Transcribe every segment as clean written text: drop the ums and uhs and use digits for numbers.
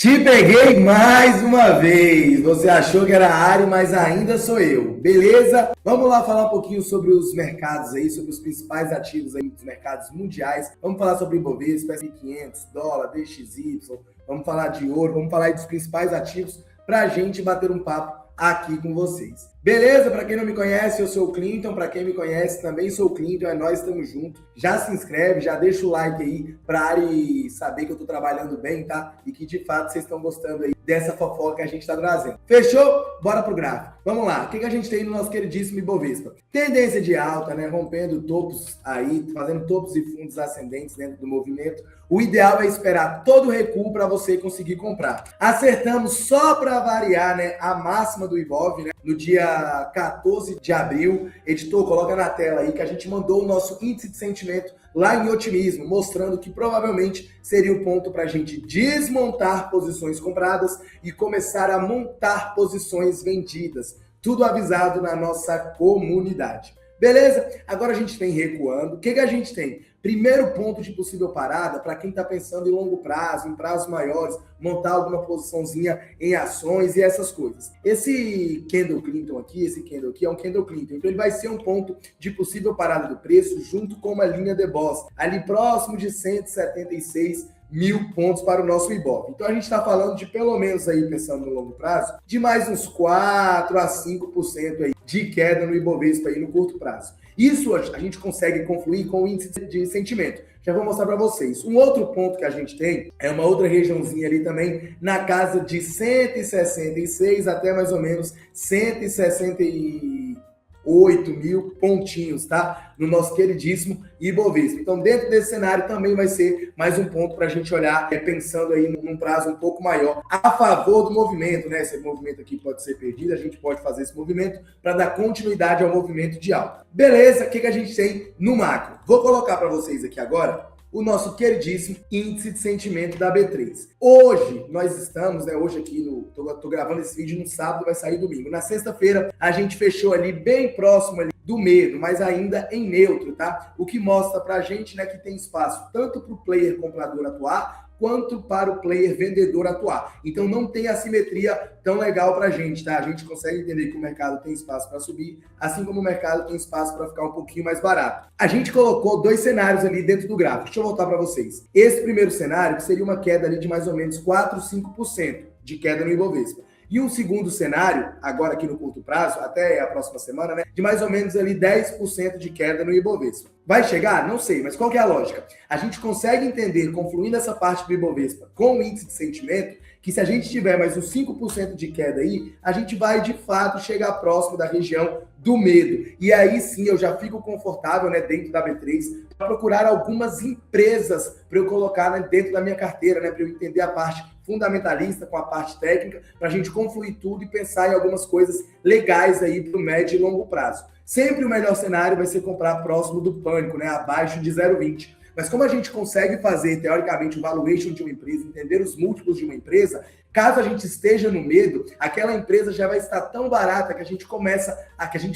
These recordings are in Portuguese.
Te peguei mais uma vez. Você achou que era a Ari, mas ainda sou eu. Beleza? Vamos lá falar um pouquinho sobre os mercados aí, sobre os principais ativos aí dos mercados mundiais. Vamos falar sobre Ibovespa, S&P 500, dólar, DXY. Vamos falar de ouro, vamos falar aí dos principais ativos para a gente bater um papo aqui com vocês. Beleza? Para quem não me conhece, eu sou o Clinton. Para quem me conhece, também sou o Clinton. É nós, estamos juntos. Já se inscreve, já deixa o like aí para a Ari saber que eu tô trabalhando bem, tá? E que de fato vocês estão gostando aí dessa fofoca que a gente tá trazendo. Fechou? Bora pro gráfico. Vamos lá. O que a gente tem no nosso queridíssimo Ibovespa? Tendência de alta, né? Rompendo topos aí, fazendo topos e fundos ascendentes dentro do movimento. O ideal é esperar todo o recuo para você conseguir comprar. Acertamos só para variar, né, a máxima do Ibov, né, no dia 14 de abril. Editor, coloca na tela aí que a gente mandou o nosso índice de sentimento lá em otimismo, mostrando que provavelmente seria o ponto para a gente desmontar posições compradas e começar a montar posições vendidas. Tudo avisado na nossa comunidade. Beleza? Agora a gente tem recuando. O que a gente tem? Primeiro ponto de possível parada para quem está pensando em longo prazo, em prazos maiores, montar alguma posiçãozinha em ações e essas coisas.Esse candle Clinton aqui, esse candle aqui é um candle Clinton, então ele vai ser um ponto de possível parada do preço junto com uma linha de Boss, ali próximo de 176 mil pontos para o nosso Ibov. Então a gente está falando de pelo menos aí, pensando no longo prazo, de mais uns 4 a 5% aí de queda no Ibovespa aí no curto prazo. Isso a gente consegue confluir com o índice de sentimento. Já vou mostrar para vocês. Um outro ponto que a gente tem é uma outra regiãozinha ali também na casa de 166 até mais ou menos 168 mil pontinhos, tá? No nosso queridíssimo Ibovespa. Então, dentro desse cenário também vai ser mais um ponto para a gente olhar, pensando aí num prazo um pouco maior, a favor do movimento, né? Esse movimento aqui pode ser perdido, a gente pode fazer esse movimento para dar continuidade ao movimento de alta. Beleza? O que a gente tem no macro? Vou colocar para vocês aqui agora o nosso queridíssimo índice de sentimento da B3. Hoje, nós estamos, né, hoje aqui, tô gravando esse vídeo no sábado, vai sair domingo. Na sexta-feira, a gente fechou ali bem próximo ali do medo, mas ainda em neutro, tá? O que mostra pra gente, né, que tem espaço tanto para o player comprador atuar, quanto para o player vendedor atuar. Então não tem assimetria tão legal para a gente, tá? A gente consegue entender que o mercado tem espaço para subir, assim como o mercado tem espaço para ficar um pouquinho mais barato. A gente colocou dois cenários ali dentro do gráfico. Deixa eu voltar para vocês. Esse primeiro cenário, que seria uma queda ali de mais ou menos 4, 5% de queda no Ibovespa. E um segundo cenário, agora aqui no curto prazo, até a próxima semana, né, de mais ou menos ali 10% de queda no Ibovespa. Vai chegar? Não sei, mas qual que é a lógica? A gente consegue entender, confluindo essa parte do Ibovespa com o índice de sentimento, que se a gente tiver mais uns 5% de queda aí, a gente vai de fato chegar próximo da região do medo. E aí sim eu já fico confortável, né, dentro da B3 para procurar algumas empresas para eu colocar, né, dentro da minha carteira, né, para eu entender a parte fundamentalista com a parte técnica, para a gente confluir tudo e pensar em algumas coisas legais aí para o médio e longo prazo. Sempre o melhor cenário vai ser comprar próximo do pânico, né, abaixo de 0,20. Mas como a gente consegue fazer, teoricamente, o valuation de uma empresa, entender os múltiplos de uma empresa, caso a gente esteja no medo, aquela empresa já vai estar tão barata que a gente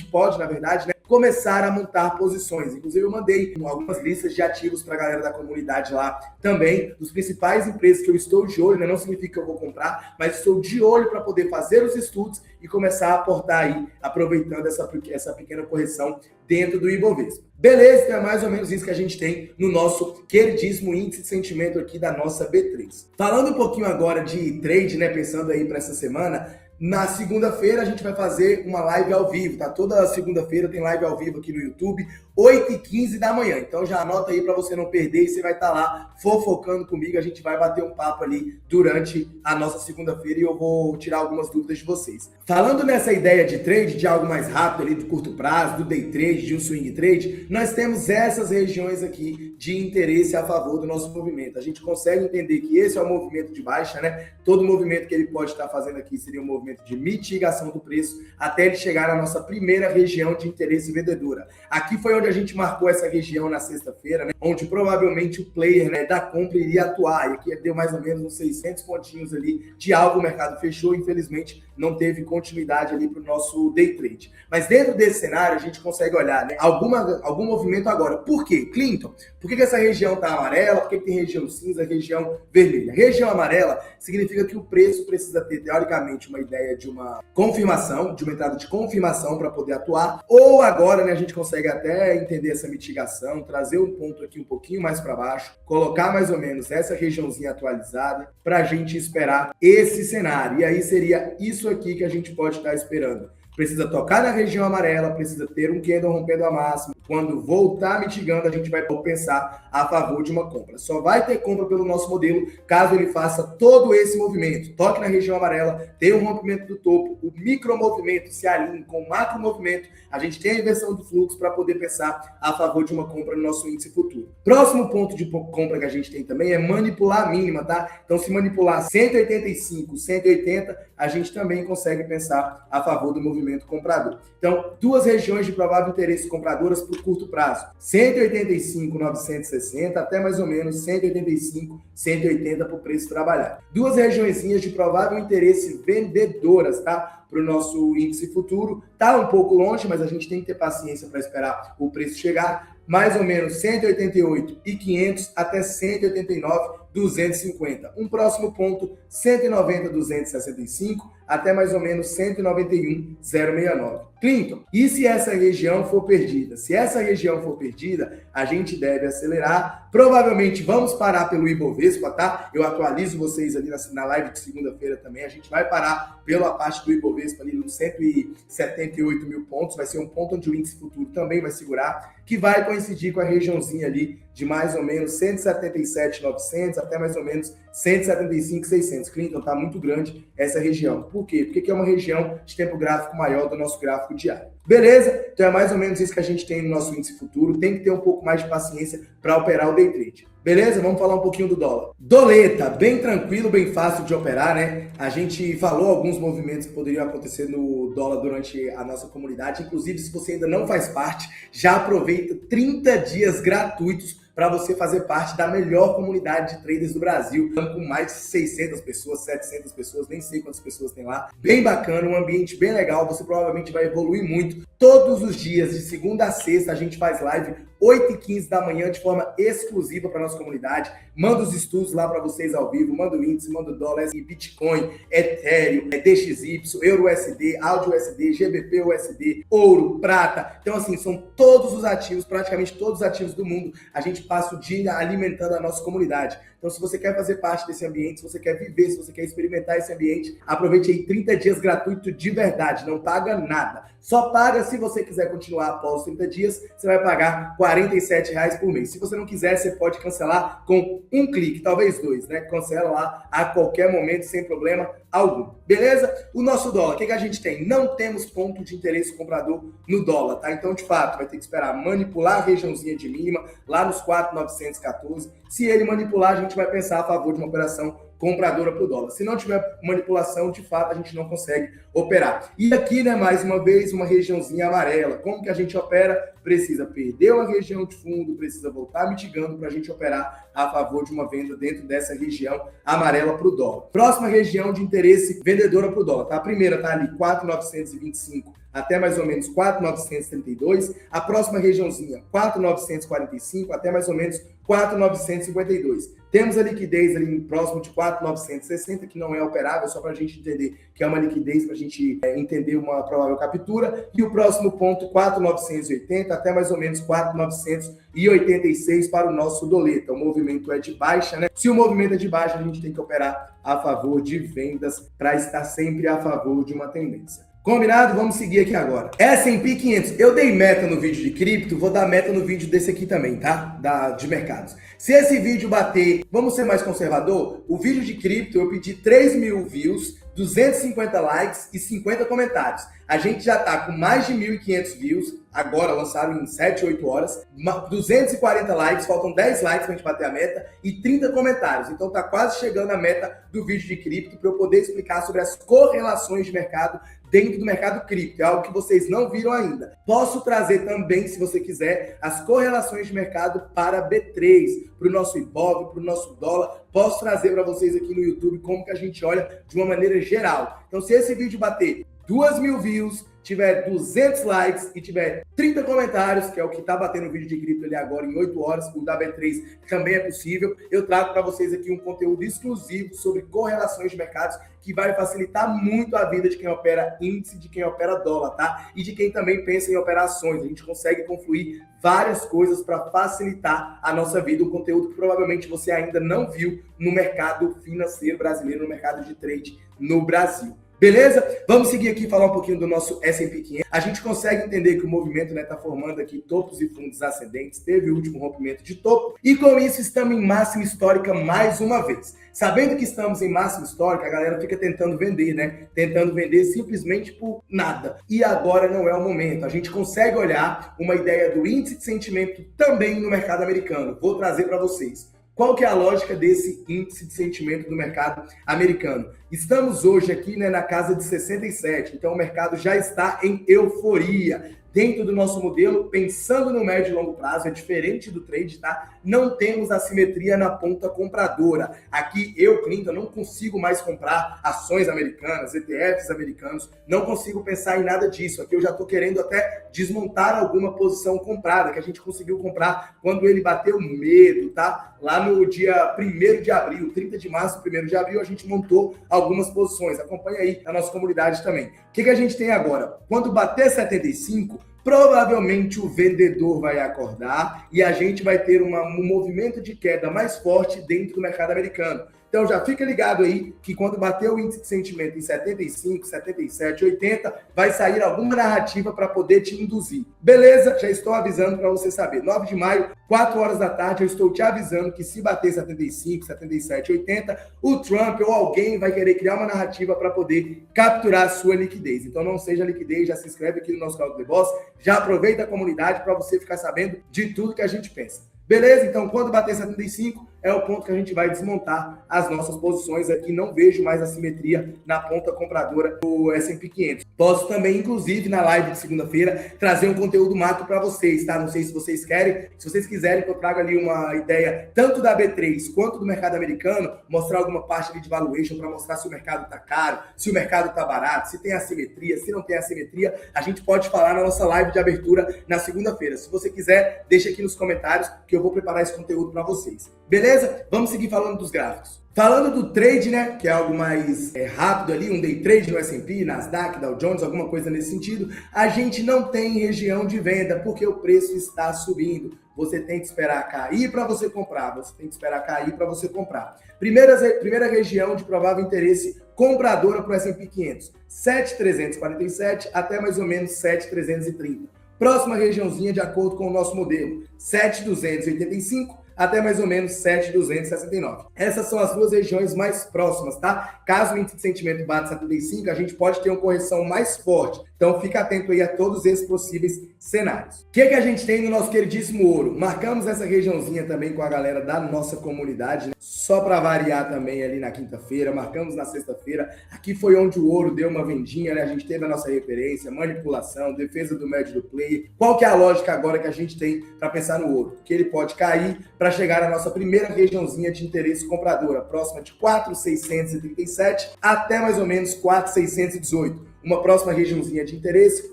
pode, na verdade, né, começar a montar posições. Inclusive, eu mandei algumas listas de ativos para a galera da comunidade lá também, dos principais empresas que eu estou de olho, né? Não significa que eu vou comprar, mas estou de olho para poder fazer os estudos e começar a aportar aí, aproveitando essa pequena correção dentro do Ibovespa. Beleza? Então é mais ou menos isso que a gente tem no nosso queridíssimo índice de sentimento aqui da nossa B3. Falando um pouquinho agora de trade, né? Pensando aí para essa semana, na segunda-feira a gente vai fazer uma live ao vivo, tá? Toda segunda-feira tem live ao vivo aqui no YouTube, 8h15 da manhã. Então já anota aí para você não perder e você vai estar lá fofocando comigo. A gente vai bater um papo ali durante a nossa segunda-feira e eu vou tirar algumas dúvidas de vocês. Falando nessa ideia de trade, de algo mais rápido ali, do curto prazo, do day trade, de um swing trade, nós temos essas regiões aqui de interesse a favor do nosso movimento. A gente consegue entender que esse é o movimento de baixa, né? Todo movimento que ele pode estar fazendo aqui seria um movimento de mitigação do preço até ele chegar na nossa primeira região de interesse vendedora. Aqui foi onde a gente marcou essa região na sexta-feira, né, onde provavelmente o player, né, da compra iria atuar. E aqui deu mais ou menos uns 600 pontinhos ali de algo, o mercado fechou, infelizmente não teve continuidade ali para o nosso day trade. Mas dentro desse cenário, a gente consegue olhar olhar, né, algum movimento agora. Por quê? Clinton, por que essa região está amarela? Por que tem região cinza, região vermelha? Região amarela significa que o preço precisa ter, teoricamente, uma ideia de uma confirmação, de uma entrada de confirmação para poder atuar, ou agora, né, a gente consegue até entender essa mitigação, trazer um ponto aqui um pouquinho mais para baixo, colocar mais ou menos essa regiãozinha atualizada para a gente esperar esse cenário. E aí seria isso aqui que a gente pode estar esperando. Precisa tocar na região amarela, precisa ter um candle rompendo a máxima. Quando voltar mitigando, a gente vai pensar a favor de uma compra. Só vai ter compra pelo nosso modelo caso ele faça todo esse movimento. Toque na região amarela, tem um rompimento do topo, o micro movimento se alinhe com o macro movimento, a gente tem a inversão do fluxo para poder pensar a favor de uma compra no nosso índice futuro. Próximo ponto de compra que a gente tem também é manipular a mínima, tá? Então, se manipular 185, 180, a gente também consegue pensar a favor do movimento comprador. Então, duas regiões de provável interesse compradoras por curto prazo. 185,960 até mais ou menos 185,180 para o preço trabalhado. Duas regiõezinhas de provável interesse vendedoras, tá? Para o nosso índice futuro. Tá um pouco longe, mas a gente tem que ter paciência para esperar o preço chegar. Mais ou menos 188,500 até 189,250. Um próximo ponto, 190,265 até mais ou menos 191,069. Clinton, e se essa região for perdida? Se essa região for perdida, a gente deve acelerar. Provavelmente vamos parar pelo Ibovespa, tá? Eu atualizo vocês ali na live de segunda-feira também. A gente vai parar pela parte do Ibovespa ali nos 178 mil pontos. Vai ser um ponto onde o índice futuro também vai segurar, que vai coincidir com a regiãozinha ali de mais ou menos 177,900 até mais ou menos 175,600. Clinton, tá muito grande essa região. Por quê? Porque é uma região de tempo gráfico maior do nosso gráfico diário. Beleza? Então é mais ou menos isso que a gente tem no nosso índice futuro. Tem que ter um pouco mais de paciência para operar o day trade. Beleza? Vamos falar um pouquinho do dólar. Doleta, bem tranquilo, bem fácil de operar, né? A gente falou alguns movimentos que poderiam acontecer no dólar durante a nossa comunidade. Inclusive, se você ainda não faz parte, já aproveita 30 dias gratuitos para você fazer parte da melhor comunidade de traders do Brasil, com mais de 600 pessoas, 700 pessoas, nem sei quantas pessoas tem lá. Bem bacana, um ambiente bem legal, você provavelmente vai evoluir muito. Todos os dias, de segunda a sexta, a gente faz live 8h15 da manhã, de forma exclusiva para nossa comunidade. Manda os estudos lá para vocês ao vivo, manda o índice, manda o dólar, Bitcoin, Ethereum, DXY, EURUSD, AUDUSD, GBP-USD, ouro, prata. Então, assim, são todos os ativos, praticamente todos os ativos do mundo. A gente passa o dia alimentando a nossa comunidade. Então, se você quer fazer parte desse ambiente, se você quer viver, se você quer experimentar esse ambiente, aproveite aí 30 dias gratuito de verdade, não paga nada. Só paga se você quiser continuar após os 30 dias, você vai pagar R$ 47,00 por mês. Se você não quiser, você pode cancelar com um clique, talvez dois, né? Cancela lá a qualquer momento, sem problema algum. Beleza? O nosso dólar, o que a gente tem? Não temos ponto de interesse comprador no dólar, tá? Então, de fato, vai ter que esperar manipular a regiãozinha de mínima, lá nos 4,914. Se ele manipular, a gente vai pensar a favor de uma operação compradora para o dólar. Se não tiver manipulação, de fato, a gente não consegue operar. E aqui, né, mais uma vez, uma regiãozinha amarela. Como que a gente opera? Precisa perder uma região de fundo, precisa voltar mitigando para a gente operar a favor de uma venda dentro dessa região amarela para o dólar. Próxima região de interesse vendedora para o dólar, tá? A primeira tá ali 4,925 até mais ou menos 4,932. A próxima regiãozinha, 4,945 até mais ou menos 4,952. Temos a liquidez ali próximo de 4,960, que não é operável, só para a gente entender que é uma liquidez, para a gente entender uma provável captura. E o próximo ponto, 4,980 até mais ou menos 4,986 para o nosso doleta. O movimento é de baixa, né? Se o movimento é de baixa, a gente tem que operar a favor de vendas para estar sempre a favor de uma tendência. Combinado? Vamos seguir aqui agora. S&P 500. Eu dei meta no vídeo de cripto, vou dar meta no vídeo desse aqui também, tá? De mercados. Se esse vídeo bater, vamos ser mais conservador? O vídeo de cripto eu pedi 3.000 views, 250 likes e 50 comentários. A gente já tá com mais de 1.500 views, agora lançado em 7, 8 horas, 240 likes, faltam 10 likes pra gente bater a meta e 30 comentários. Então tá quase chegando a meta do vídeo de cripto para eu poder explicar sobre as correlações de mercado dentro do mercado cripto. É algo que vocês não viram ainda. Posso trazer também, se você quiser, as correlações de mercado para B3, para o nosso Ibov, para o nosso dólar. Posso trazer para vocês aqui no YouTube como que a gente olha de uma maneira geral. Então, se esse vídeo bater 2.000 views, tiver 200 likes e tiver 30 comentários, que é o que está batendo o vídeo de cripto ali agora em 8 horas, o da B3 também é possível, eu trago para vocês aqui um conteúdo exclusivo sobre correlações de mercados que vai facilitar muito a vida de quem opera índice, de quem opera dólar, tá? E de quem também pensa em operações. A gente consegue confluir várias coisas para facilitar a nossa vida, um conteúdo que provavelmente você ainda não viu no mercado financeiro brasileiro, no mercado de trade no Brasil. Beleza? Vamos seguir aqui e falar um pouquinho do nosso S&P 500. A gente consegue entender que o movimento está formando aqui topos e fundos ascendentes, teve o último rompimento de topo, e com isso estamos em máxima histórica mais uma vez. Sabendo que estamos em máxima histórica, a galera fica tentando vender, né? Tentando vender simplesmente por nada. E agora não é o momento. A gente consegue olhar uma ideia do índice de sentimento também no mercado americano. Vou trazer para vocês. Qual que é a lógica desse índice de sentimento do mercado americano? Estamos hoje aqui, né, na casa de 67, então o mercado já está em euforia. Dentro do nosso modelo, pensando no médio e longo prazo, é diferente do trade, tá? Não temos assimetria na ponta compradora. Aqui, eu, Clinton, não consigo mais comprar ações americanas, ETFs americanos, não consigo pensar em nada disso. Aqui eu já estou querendo até desmontar alguma posição comprada, que a gente conseguiu comprar quando ele bateu medo, tá? Lá no dia 1º de abril, 30 de março, 1º de abril, a gente montou algumas posições. Acompanha aí na nossa comunidade também. O que a gente tem agora? Quando bater 75, provavelmente o vendedor vai acordar e a gente vai ter um movimento de queda mais forte dentro do mercado americano. Então já fica ligado aí que quando bater o índice de sentimento em 75, 77, 80, vai sair alguma narrativa para poder te induzir. Beleza? Já estou avisando para você saber. 9 de maio, 4 horas da tarde, eu estou te avisando que se bater 75, 77, 80, o Trump ou alguém vai querer criar uma narrativa para poder capturar a sua liquidez. Então não seja liquidez, já se inscreve aqui no nosso canal do The Boss, já aproveita a comunidade para você ficar sabendo de tudo que a gente pensa. Beleza? Então, quando bater 75, é o ponto que a gente vai desmontar as nossas posições aqui. Não vejo mais assimetria na ponta compradora do S&P 500. Posso também, inclusive, na live de segunda-feira, trazer um conteúdo macro para vocês, tá? Não sei se vocês querem. Se vocês quiserem que eu traga ali uma ideia tanto da B3 quanto do mercado americano, mostrar alguma parte ali de valuation para mostrar se o mercado está caro, se o mercado está barato, se tem assimetria, se não tem assimetria, a gente pode falar na nossa live de abertura na segunda-feira. Se você quiser, deixa aqui nos comentários que eu vou preparar esse conteúdo para vocês. Beleza? Vamos seguir falando dos gráficos. Falando do trade, né, que é algo mais rápido ali, um day trade no S&P, Nasdaq, Dow Jones, alguma coisa nesse sentido, a gente não tem região de venda porque o preço está subindo. Você tem que esperar cair para você comprar, você tem que esperar cair para você comprar. Primeira região de provável interesse compradora para o S&P 500, 7.347 até mais ou menos 7.330. Próxima regiãozinha, de acordo com o nosso modelo, 7.285 até mais ou menos 7.269. Essas são as duas regiões mais próximas, tá? Caso o índice de sentimento bata 75, a gente pode ter uma correção mais forte. Então, fica atento aí a todos esses possíveis cenários. O que a gente tem no nosso queridíssimo ouro? Marcamos essa regiãozinha também com a galera da nossa comunidade, né? Só para variar também ali na quinta-feira, marcamos na sexta-feira. Aqui foi onde o ouro deu uma vendinha, né? A gente teve a nossa referência, manipulação, defesa do médio do player. Qual que é a lógica agora que a gente tem para pensar no ouro? Que ele pode cair para chegar à nossa primeira regiãozinha de interesse compradora, próxima de 4.637 até mais ou menos 4.618. Uma próxima regiãozinha de interesse,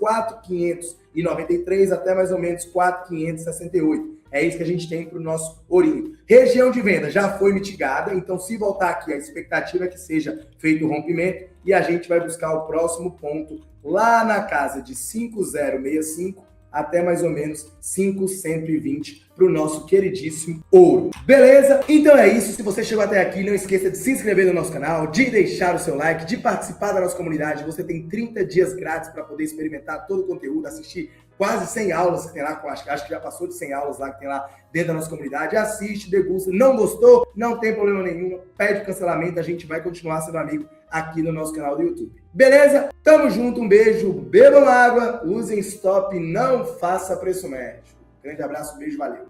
4.593 até mais ou menos 4.568. É isso que a gente tem para o nosso ourinho. Região de venda já foi mitigada, então se voltar aqui, a expectativa é que seja feito o rompimento e a gente vai buscar o próximo ponto lá na casa de 5.065 até mais ou menos 5.120 para o nosso queridíssimo ouro. Beleza? Então é isso. Se você chegou até aqui, não esqueça de se inscrever no nosso canal, de deixar o seu like, de participar da nossa comunidade. Você tem 30 dias grátis para poder experimentar todo o conteúdo, assistir quase 100 aulas que tem lá, acho que já passou de 100 aulas lá que tem lá dentro da nossa comunidade. Assiste, degusta. Não gostou? Não tem problema nenhum. Pede o cancelamento, a gente vai continuar sendo amigo aqui no nosso canal do YouTube. Beleza? Tamo junto, um beijo, bebam água, usem stop, não faça preço médio. Grande abraço, beijo, valeu.